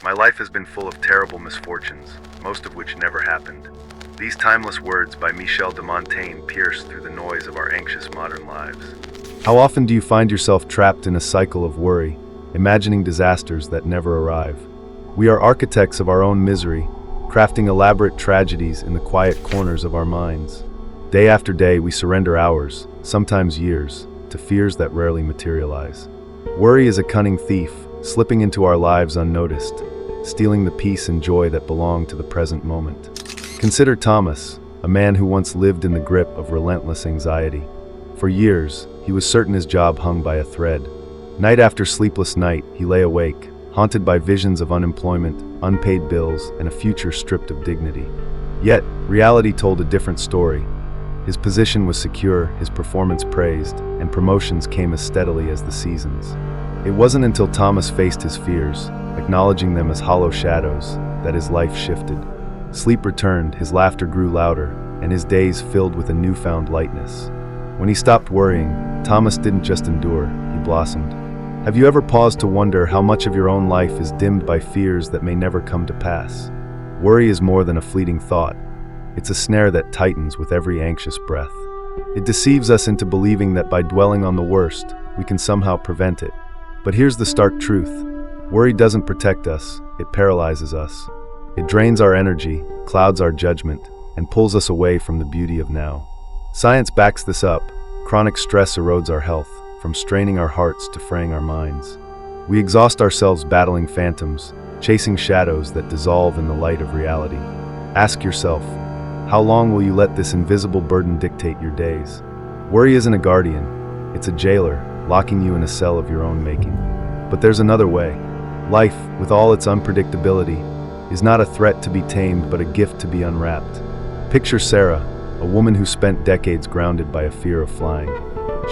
My life has been full of terrible misfortunes, most of which never happened. These timeless words by Michel de Montaigne pierce through the noise of our anxious modern lives. How often do you find yourself trapped in a cycle of worry, imagining disasters that never arrive? We are architects of our own misery, crafting elaborate tragedies in the quiet corners of our minds. Day after day, we surrender hours, sometimes years, to fears that rarely materialize. Worry is a cunning thief, slipping into our lives unnoticed, stealing the peace and joy that belong to the present moment. Consider Thomas, a man who once lived in the grip of relentless anxiety. For years, he was certain his job hung by a thread. Night after sleepless night, he lay awake, haunted by visions of unemployment, unpaid bills, and a future stripped of dignity. Yet, reality told a different story. His position was secure, his performance praised, and promotions came as steadily as the seasons. It wasn't until Thomas faced his fears, acknowledging them as hollow shadows, that his life shifted. Sleep returned, his laughter grew louder, and his days filled with a newfound lightness. When he stopped worrying, Thomas didn't just endure, he blossomed. Have you ever paused to wonder how much of your own life is dimmed by fears that may never come to pass? Worry is more than a fleeting thought. It's a snare that tightens with every anxious breath. It deceives us into believing that by dwelling on the worst, we can somehow prevent it. But here's the stark truth. Worry doesn't protect us, it paralyzes us. It drains our energy, clouds our judgment, and pulls us away from the beauty of now. Science backs this up. Chronic stress erodes our health, from straining our hearts to fraying our minds. We exhaust ourselves battling phantoms, chasing shadows that dissolve in the light of reality. Ask yourself, how long will you let this invisible burden dictate your days? Worry isn't a guardian, it's a jailer, locking you in a cell of your own making. But there's another way. Life, with all its unpredictability, is not a threat to be tamed but a gift to be unwrapped. Picture Sarah, a woman who spent decades grounded by a fear of flying.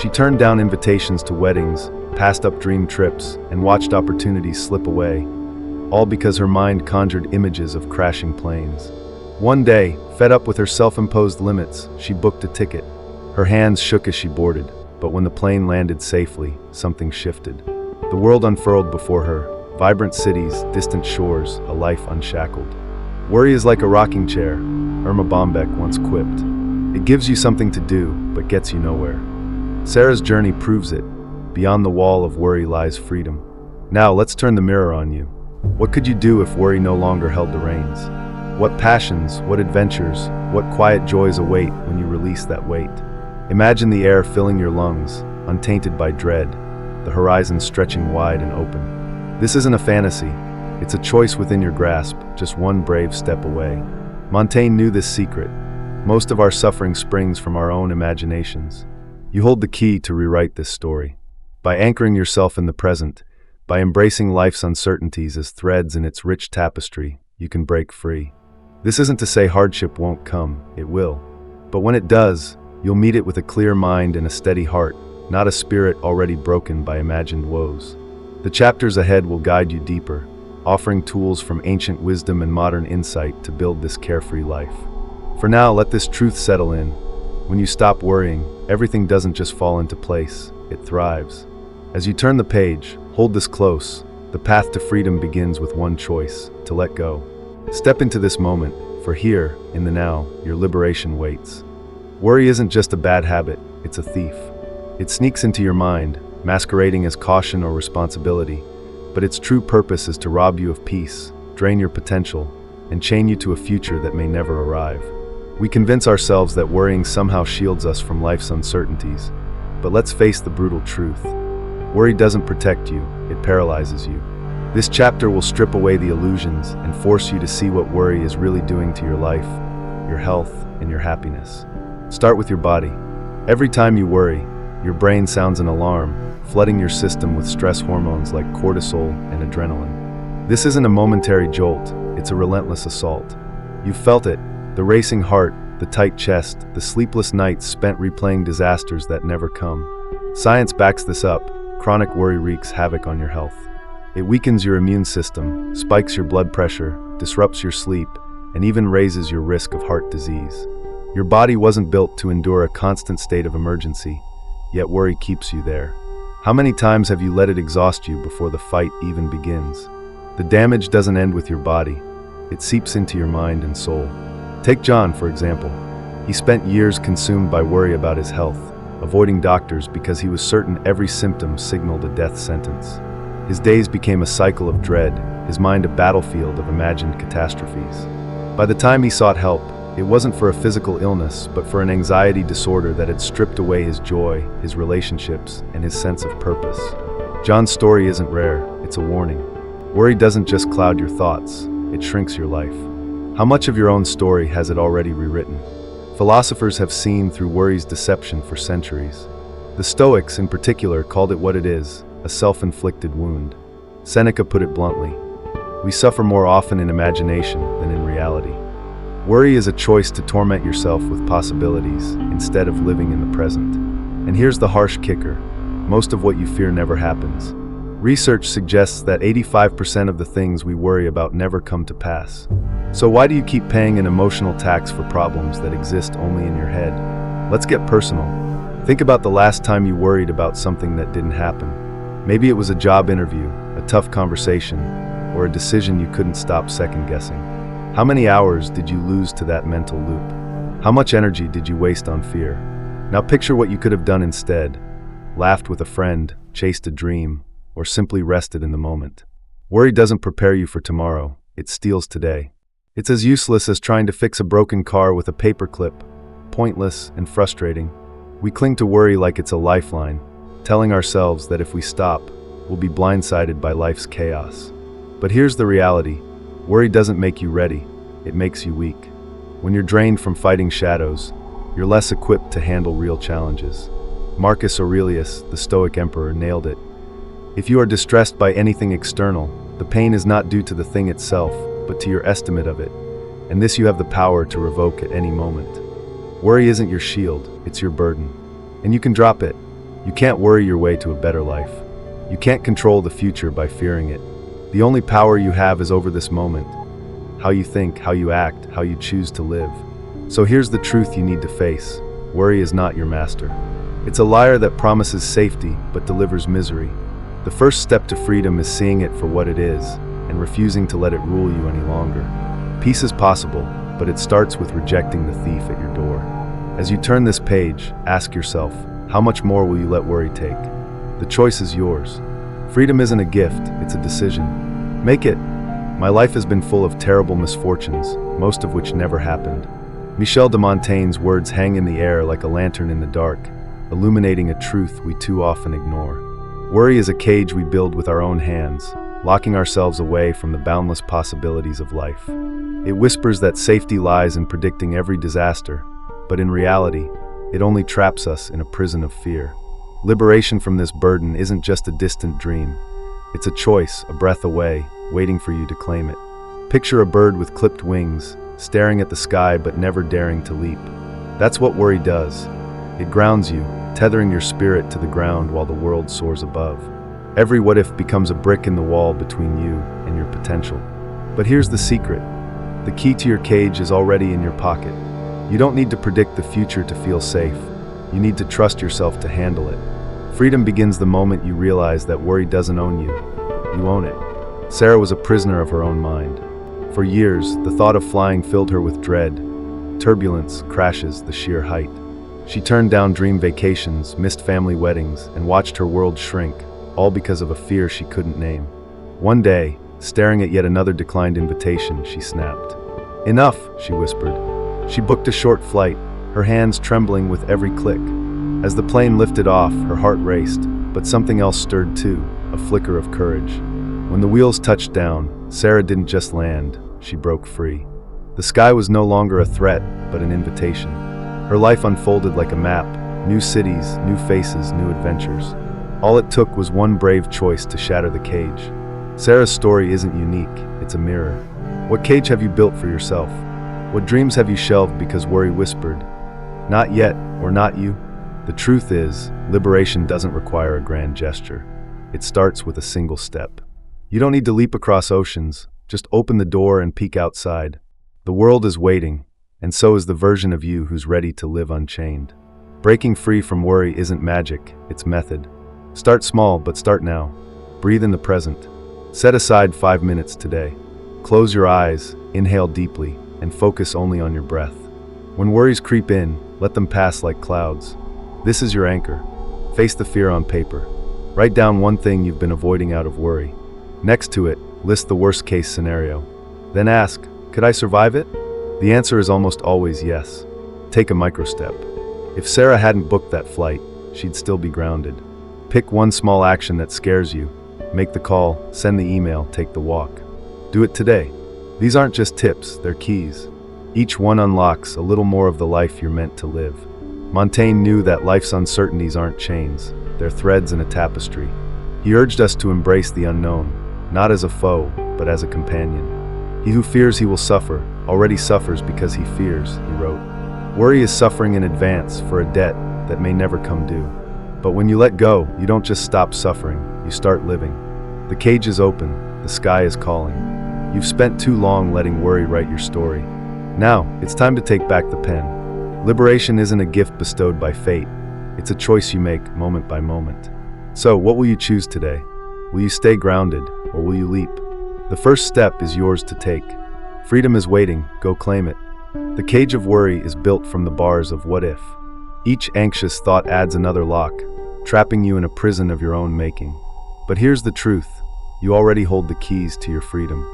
She turned down invitations to weddings, passed up dream trips, and watched opportunities slip away, all because her mind conjured images of crashing planes. One day, fed up with her self-imposed limits, she booked a ticket. Her hands shook as she boarded, but when the plane landed safely, something shifted. The world unfurled before her, vibrant cities, distant shores, a life unshackled. Worry is like a rocking chair, Irma Bombeck once quipped. It gives you something to do, but gets you nowhere. Sarah's journey proves it. Beyond the wall of worry lies freedom. Now let's turn the mirror on you. What could you do if worry no longer held the reins? What passions, what adventures, what quiet joys await when you release that weight? Imagine the air filling your lungs, untainted by dread, the horizon stretching wide and open. This isn't a fantasy, it's a choice within your grasp, just one brave step away. Montaigne knew this secret. Most of our suffering springs from our own imaginations. You hold the key to rewrite this story. By anchoring yourself in the present, by embracing life's uncertainties as threads in its rich tapestry, you can break free. This isn't to say hardship won't come, it will. But when it does, you'll meet it with a clear mind and a steady heart, not a spirit already broken by imagined woes. The chapters ahead will guide you deeper, offering tools from ancient wisdom and modern insight to build this carefree life. For now, let this truth settle in. When you stop worrying, everything doesn't just fall into place, it thrives. As you turn the page, hold this close. The path to freedom begins with one choice, to let go. Step into this moment, for here, in the now, your liberation waits. Worry isn't just a bad habit, it's a thief. It sneaks into your mind, masquerading as caution or responsibility, but its true purpose is to rob you of peace, drain your potential, and chain you to a future that may never arrive. We convince ourselves that worrying somehow shields us from life's uncertainties, but let's face the brutal truth. Worry doesn't protect you, it paralyzes you. This chapter will strip away the illusions and force you to see what worry is really doing to your life, your health, and your happiness. Start with your body. Every time you worry, your brain sounds an alarm, flooding your system with stress hormones like cortisol and adrenaline. This isn't a momentary jolt, it's a relentless assault. You've felt it, the racing heart, the tight chest, the sleepless nights spent replaying disasters that never come. Science backs this up. Chronic worry wreaks havoc on your health. It weakens your immune system, spikes your blood pressure, disrupts your sleep, and even raises your risk of heart disease. Your body wasn't built to endure a constant state of emergency, yet worry keeps you there. How many times have you let it exhaust you before the fight even begins? The damage doesn't end with your body. It seeps into your mind and soul. Take John, for example. He spent years consumed by worry about his health, avoiding doctors because he was certain every symptom signaled a death sentence. His days became a cycle of dread, his mind a battlefield of imagined catastrophes. By the time he sought help, it wasn't for a physical illness, but for an anxiety disorder that had stripped away his joy, his relationships, and his sense of purpose. John's story isn't rare, it's a warning. Worry doesn't just cloud your thoughts, it shrinks your life. How much of your own story has it already rewritten? Philosophers have seen through worry's deception for centuries. The Stoics, in particular, called it what it is, a self-inflicted wound. Seneca put it bluntly, "We suffer more often in imagination than in reality." Worry is a choice to torment yourself with possibilities instead of living in the present. And here's the harsh kicker: most of what you fear never happens. Research suggests that 85% of the things we worry about never come to pass. So why do you keep paying an emotional tax for problems that exist only in your head? Let's get personal. Think about the last time you worried about something that didn't happen. Maybe it was a job interview, a tough conversation, or a decision you couldn't stop second-guessing. How many hours did you lose to that mental loop? How much energy did you waste on fear? Now picture what you could have done instead. Laughed with a friend, chased a dream, or simply rested in the moment. Worry doesn't prepare you for tomorrow, it steals today. It's as useless as trying to fix a broken car with a paperclip, pointless and frustrating. We cling to worry like it's a lifeline, telling ourselves that if we stop, we'll be blindsided by life's chaos. But here's the reality: worry doesn't make you ready, it makes you weak. When you're drained from fighting shadows, you're less equipped to handle real challenges. Marcus Aurelius, the Stoic emperor, nailed it. If you are distressed by anything external, the pain is not due to the thing itself, but to your estimate of it, and this you have the power to revoke at any moment. Worry isn't your shield, it's your burden. And you can drop it. You can't worry your way to a better life. You can't control the future by fearing it. The only power you have is over this moment. How you think, how you act, how you choose to live. So here's the truth you need to face. Worry is not your master. It's a liar that promises safety, but delivers misery. The first step to freedom is seeing it for what it is, and refusing to let it rule you any longer. Peace is possible, but it starts with rejecting the thief at your door. As you turn this page, ask yourself, how much more will you let worry take? The choice is yours. Freedom isn't a gift, it's a decision. Make it. My life has been full of terrible misfortunes, most of which never happened. Michel de Montaigne's words hang in the air like a lantern in the dark, illuminating a truth we too often ignore. Worry is a cage we build with our own hands, locking ourselves away from the boundless possibilities of life. It whispers that safety lies in predicting every disaster, but in reality, it only traps us in a prison of fear. Liberation from this burden isn't just a distant dream. It's a choice, a breath away, waiting for you to claim it. Picture a bird with clipped wings, staring at the sky but never daring to leap. That's what worry does. It grounds you, tethering your spirit to the ground while the world soars above. Every what-if becomes a brick in the wall between you and your potential. But here's the secret. The key to your cage is already in your pocket. You don't need to predict the future to feel safe. You need to trust yourself to handle it. Freedom begins the moment you realize that worry doesn't own you. You own it. Sarah was a prisoner of her own mind. For years, the thought of flying filled her with dread. Turbulence, crashes, the sheer height. She turned down dream vacations, missed family weddings, and watched her world shrink, all because of a fear she couldn't name. One day, staring at yet another declined invitation, she snapped. "Enough," she whispered. She booked a short flight, her hands trembling with every click. As the plane lifted off, her heart raced, but something else stirred too, a flicker of courage. When the wheels touched down, Sarah didn't just land, she broke free. The sky was no longer a threat, but an invitation. Her life unfolded like a map, new cities, new faces, new adventures. All it took was one brave choice to shatter the cage. Sarah's story isn't unique, it's a mirror. What cage have you built for yourself? What dreams have you shelved because worry whispered, "Not yet," or "Not you"? The truth is, liberation doesn't require a grand gesture. It starts with a single step. You don't need to leap across oceans, just open the door and peek outside. The world is waiting, and so is the version of you who's ready to live unchained. Breaking free from worry isn't magic, it's method. Start small, but start now. Breathe in the present. Set aside 5 minutes today. Close your eyes, inhale deeply, and focus only on your breath. When worries creep in, let them pass like clouds. This is your anchor. Face the fear on paper. Write down one thing you've been avoiding out of worry. Next to it, list the worst-case scenario. Then ask, could I survive it? The answer is almost always yes. Take a micro-step. If Sarah hadn't booked that flight, she'd still be grounded. Pick one small action that scares you. Make the call, send the email, take the walk. Do it today. These aren't just tips, they're keys. Each one unlocks a little more of the life you're meant to live. Montaigne knew that life's uncertainties aren't chains, they're threads in a tapestry. He urged us to embrace the unknown, not as a foe, but as a companion. He who fears he will suffer, already suffers because he fears, he wrote. Worry is suffering in advance for a debt that may never come due. But when you let go, you don't just stop suffering, you start living. The cage is open, the sky is calling. You've spent too long letting worry write your story. Now, it's time to take back the pen. Liberation isn't a gift bestowed by fate. It's a choice you make moment by moment. So, what will you choose today? Will you stay grounded, or will you leap? The first step is yours to take. Freedom is waiting, go claim it. The cage of worry is built from the bars of what if. Each anxious thought adds another lock, trapping you in a prison of your own making. But here's the truth, you already hold the keys to your freedom.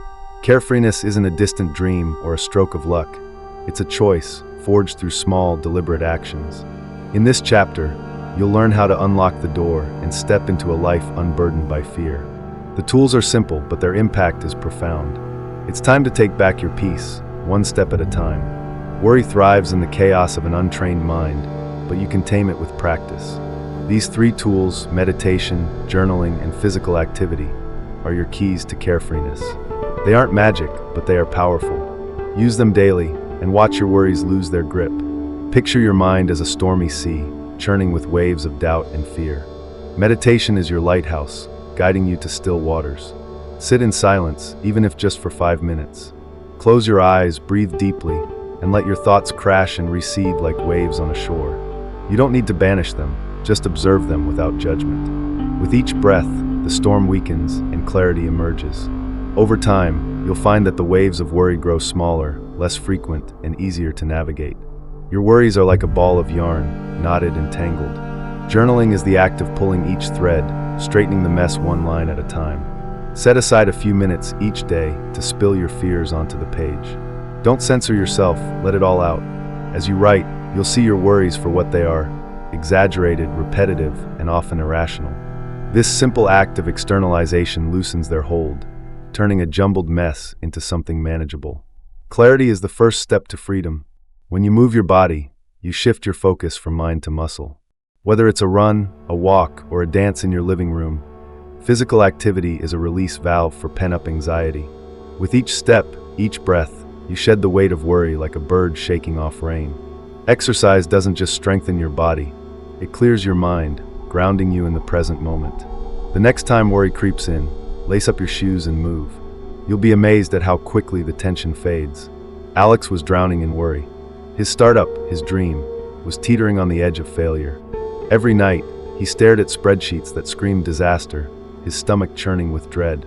Carefreeness isn't a distant dream or a stroke of luck. It's a choice, forged through small, deliberate actions. In this chapter, you'll learn how to unlock the door and step into a life unburdened by fear. The tools are simple, but their impact is profound. It's time to take back your peace, one step at a time. Worry thrives in the chaos of an untrained mind, but you can tame it with practice. These 3 tools, meditation, journaling, and physical activity, are your keys to carefreeness. They aren't magic, but they are powerful. Use them daily, and watch your worries lose their grip. Picture your mind as a stormy sea, churning with waves of doubt and fear. Meditation is your lighthouse, guiding you to still waters. Sit in silence, even if just for 5 minutes. Close your eyes, breathe deeply, and let your thoughts crash and recede like waves on a shore. You don't need to banish them, just observe them without judgment. With each breath, the storm weakens and clarity emerges. Over time, you'll find that the waves of worry grow smaller, less frequent, and easier to navigate. Your worries are like a ball of yarn, knotted and tangled. Journaling is the act of pulling each thread, straightening the mess one line at a time. Set aside a few minutes each day to spill your fears onto the page. Don't censor yourself, let it all out. As you write, you'll see your worries for what they are, exaggerated, repetitive, and often irrational. This simple act of externalization loosens their hold, turning a jumbled mess into something manageable. Clarity is the first step to freedom. When you move your body, you shift your focus from mind to muscle. Whether it's a run, a walk, or a dance in your living room, physical activity is a release valve for pent-up anxiety. With each step, each breath, you shed the weight of worry like a bird shaking off rain. Exercise doesn't just strengthen your body, it clears your mind, grounding you in the present moment. The next time worry creeps in, lace up your shoes and move. You'll be amazed at how quickly the tension fades. Alex was drowning in worry. His startup, his dream, was teetering on the edge of failure. Every night, he stared at spreadsheets that screamed disaster, his stomach churning with dread.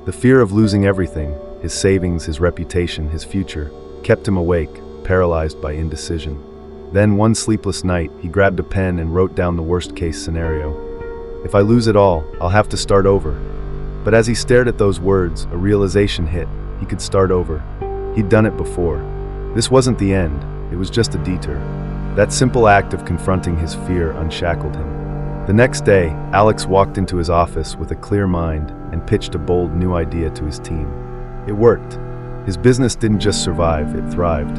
The fear of losing everything, his savings, his reputation, his future, kept him awake, paralyzed by indecision. Then one sleepless night, he grabbed a pen and wrote down the worst-case scenario. If I lose it all, I'll have to start over. But as he stared at those words, a realization hit. He could start over. He'd done it before. This wasn't the end, it was just a detour. That simple act of confronting his fear unshackled him. The next day, Alex walked into his office with a clear mind and pitched a bold new idea to his team. It worked. His business didn't just survive, it thrived.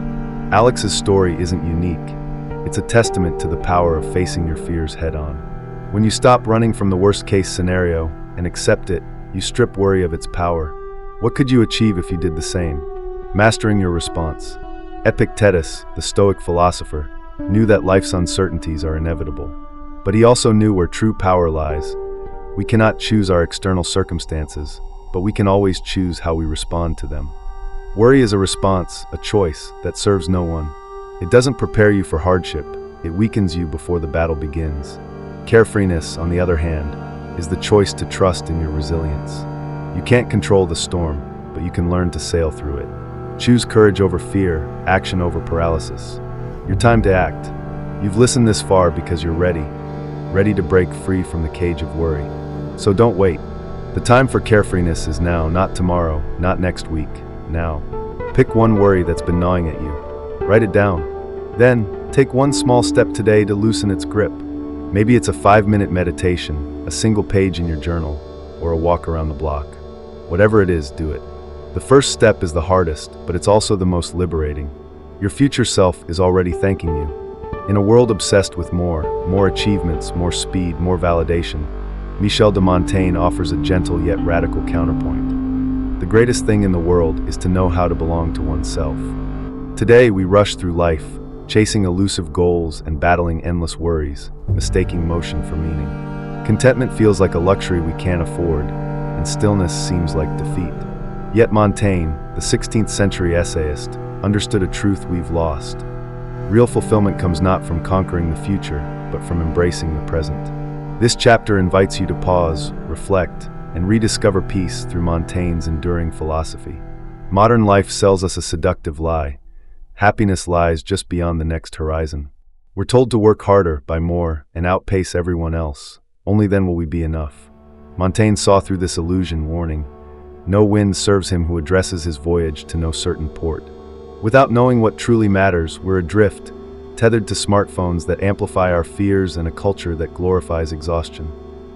Alex's story isn't unique. It's a testament to the power of facing your fears head-on. When you stop running from the worst-case scenario and accept it, you strip worry of its power. What could you achieve if you did the same? Mastering your response. Epictetus, the Stoic philosopher, knew that life's uncertainties are inevitable. But he also knew where true power lies. We cannot choose our external circumstances, but we can always choose how we respond to them. Worry is a response, a choice, that serves no one. It doesn't prepare you for hardship, it weakens you before the battle begins. Carefreeness, on the other hand, is the choice to trust in your resilience. You can't control the storm, but you can learn to sail through it. Choose courage over fear, action over paralysis. Your time to act. You've listened this far because you're ready to break free from the cage of worry. So don't wait. The time for carefreeness is now, not tomorrow, not next week, now. Pick one worry that's been gnawing at you. Write it down. Then, take one small step today to loosen its grip. Maybe it's a 5-minute meditation, a single page in your journal, or a walk around the block. Whatever it is, do it. The first step is the hardest, but it's also the most liberating. Your future self is already thanking you. In a world obsessed with more achievements, more speed, more validation, Michel de Montaigne offers a gentle yet radical counterpoint. The greatest thing in the world is to know how to belong to oneself. Today we rush through life, chasing elusive goals and battling endless worries, mistaking motion for meaning. Contentment feels like a luxury we can't afford, and stillness seems like defeat. Yet Montaigne, the 16th century essayist, understood a truth we've lost. Real fulfillment comes not from conquering the future, but from embracing the present. This chapter invites you to pause, reflect, and rediscover peace through Montaigne's enduring philosophy. Modern life sells us a seductive lie. Happiness lies just beyond the next horizon. We're told to work harder, buy more, and outpace everyone else. Only then will we be enough. Montaigne saw through this illusion, warning, "No wind serves him who addresses his voyage to no certain port." Without knowing what truly matters, we're adrift, tethered to smartphones that amplify our fears and a culture that glorifies exhaustion.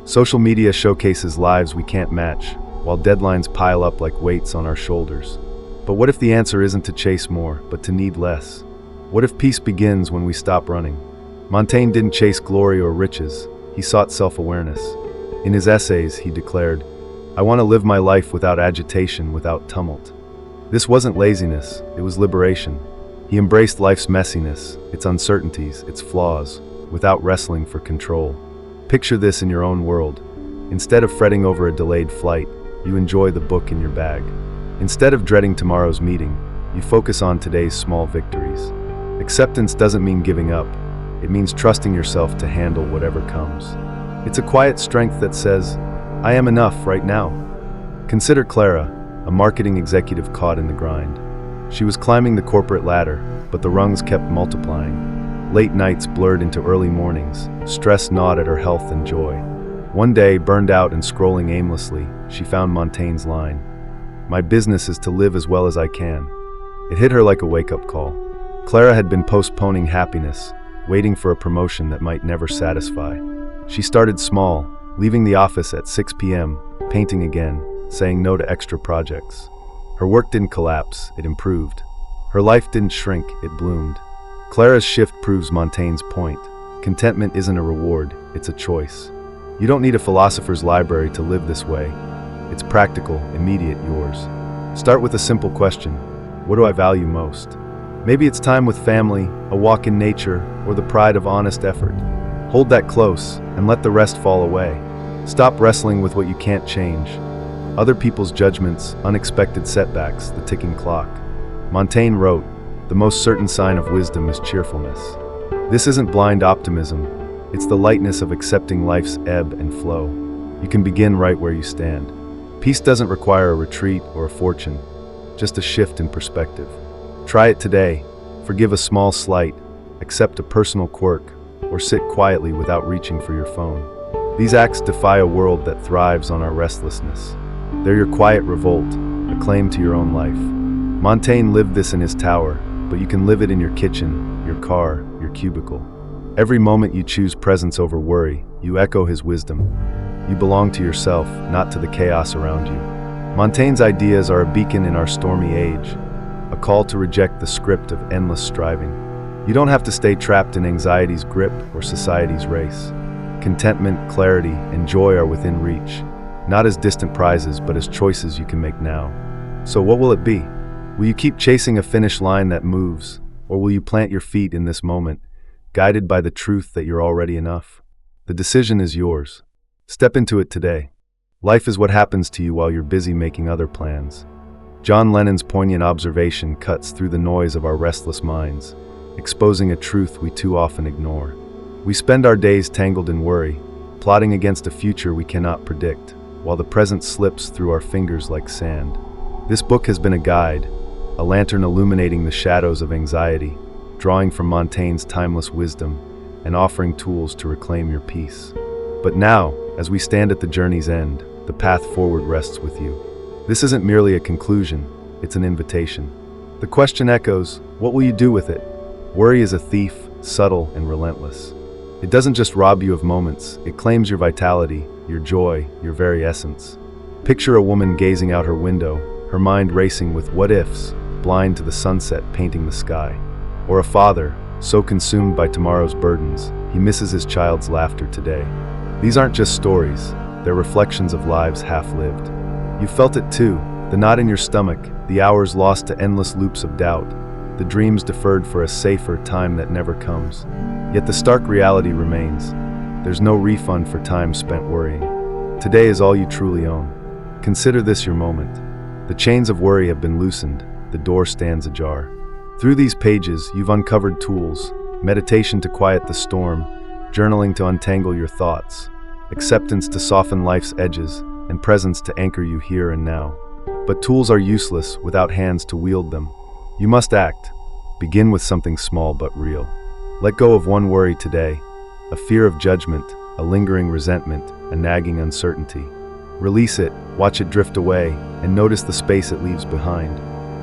Social media showcases lives we can't match, while deadlines pile up like weights on our shoulders. But what if the answer isn't to chase more, but to need less? What if peace begins when we stop running? Montaigne didn't chase glory or riches, he sought self-awareness. In his essays, he declared, "I want to live my life without agitation, without tumult." This wasn't laziness, it was liberation. He embraced life's messiness, its uncertainties, its flaws, without wrestling for control. Picture this in your own world. Instead of fretting over a delayed flight, you enjoy the book in your bag. Instead of dreading tomorrow's meeting, you focus on today's small victories. Acceptance doesn't mean giving up. It means trusting yourself to handle whatever comes. It's a quiet strength that says, "I am enough right now." Consider Clara, a marketing executive caught in the grind. She was climbing the corporate ladder, but the rungs kept multiplying. Late nights blurred into early mornings, stress gnawed at her health and joy. One day, burned out and scrolling aimlessly, she found Montaigne's line, "My business is to live as well as I can." It hit her like a wake-up call. Clara had been postponing happiness, waiting for a promotion that might never satisfy. She started small, leaving the office at 6 p.m., painting again, saying no to extra projects. Her work didn't collapse, it improved. Her life didn't shrink, it bloomed. Clara's shift proves Montaigne's point. Contentment isn't a reward, it's a choice. You don't need a philosopher's library to live this way. It's practical, immediate, yours. Start with a simple question. What do I value most? Maybe it's time with family, a walk in nature, or the pride of honest effort. Hold that close, and let the rest fall away. Stop wrestling with what you can't change. Other people's judgments, unexpected setbacks, the ticking clock. Montaigne wrote, "The most certain sign of wisdom is cheerfulness." This isn't blind optimism, it's the lightness of accepting life's ebb and flow. You can begin right where you stand. Peace doesn't require a retreat or a fortune, just a shift in perspective. Try it today. Forgive a small slight, accept a personal quirk, or sit quietly without reaching for your phone. These acts defy a world that thrives on our restlessness. They're your quiet revolt, a claim to your own life. Montaigne lived this in his tower, but you can live it in your kitchen, your car, your cubicle. Every moment you choose presence over worry, you echo his wisdom. You belong to yourself, not to the chaos around you. Montaigne's ideas are a beacon in our stormy age, a call to reject the script of endless striving. You don't have to stay trapped in anxiety's grip or society's race. Contentment, clarity, and joy are within reach, not as distant prizes, but as choices you can make now. So what will it be? Will you keep chasing a finish line that moves, or will you plant your feet in this moment, guided by the truth that you're already enough? The decision is yours. Step into it today. Life is what happens to you while you're busy making other plans. John Lennon's poignant observation cuts through the noise of our restless minds, exposing a truth we too often ignore. We spend our days tangled in worry, plotting against a future we cannot predict. while the present slips through our fingers like sand. This book has been a guide, a lantern illuminating the shadows of anxiety, drawing from Montaigne's timeless wisdom and offering tools to reclaim your peace. But now, as we stand at the journey's end, the path forward rests with you. This isn't merely a conclusion, it's an invitation. The question echoes, what will you do with it? Worry is a thief, subtle and relentless. It doesn't just rob you of moments, it claims your vitality, your joy, your very essence. Picture a woman gazing out her window, her mind racing with what-ifs, blind to the sunset painting the sky. Or a father, so consumed by tomorrow's burdens, he misses his child's laughter today. These aren't just stories, they're reflections of lives half-lived. You felt it too, the knot in your stomach, the hours lost to endless loops of doubt, the dreams deferred for a safer time that never comes. Yet the stark reality remains. There's no refund for time spent worrying. Today is all you truly own. Consider this your moment. The chains of worry have been loosened, the door stands ajar. Through these pages, you've uncovered tools, meditation to quiet the storm, journaling to untangle your thoughts, acceptance to soften life's edges, and presence to anchor you here and now. But tools are useless without hands to wield them. You must act. Begin with something small but real. Let go of one worry today, a fear of judgment, a lingering resentment, a nagging uncertainty. Release it, watch it drift away, and notice the space it leaves behind.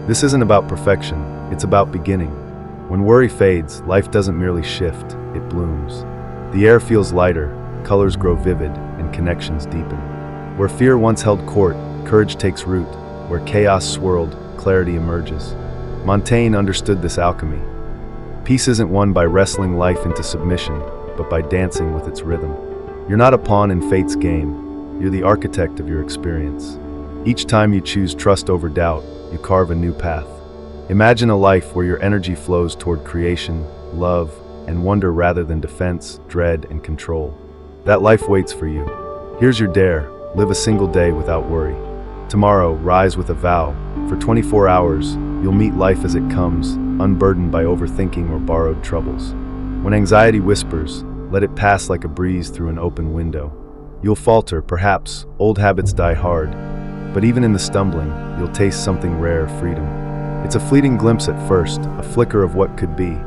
This isn't about perfection, it's about beginning. When worry fades, life doesn't merely shift, it blooms. The air feels lighter, colors grow vivid, and connections deepen. Where fear once held court, courage takes root. Where chaos swirled, clarity emerges. Montaigne understood this alchemy. Peace isn't won by wrestling life into submission, but by dancing with its rhythm. You're not a pawn in fate's game, you're the architect of your experience. Each time you choose trust over doubt, you carve a new path. Imagine a life where your energy flows toward creation, love, and wonder rather than defense, dread, and control. That life waits for you. Here's your dare, live a single day without worry. Tomorrow, rise with a vow. For 24 hours, you'll meet life as it comes, unburdened by overthinking or borrowed troubles. When anxiety whispers, let it pass like a breeze through an open window. You'll falter, perhaps, old habits die hard. But even in the stumbling, you'll taste something rare, freedom. It's a fleeting glimpse at first, a flicker of what could be.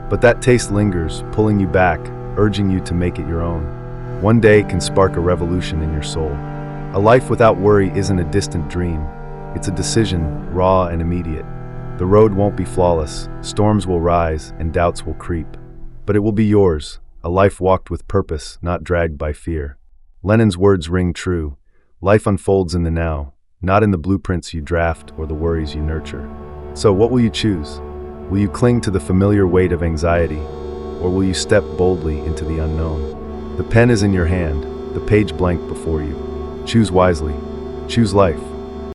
But that taste lingers, pulling you back, urging you to make it your own. One day can spark a revolution in your soul. A life without worry isn't a distant dream. It's a decision, raw and immediate. The road won't be flawless, storms will rise, and doubts will creep. But it will be yours, a life walked with purpose, not dragged by fear. Lenin's words ring true. Life unfolds in the now, not in the blueprints you draft or the worries you nurture. So what will you choose? Will you cling to the familiar weight of anxiety, or will you step boldly into the unknown? The pen is in your hand, the page blank before you. Choose wisely. Choose life.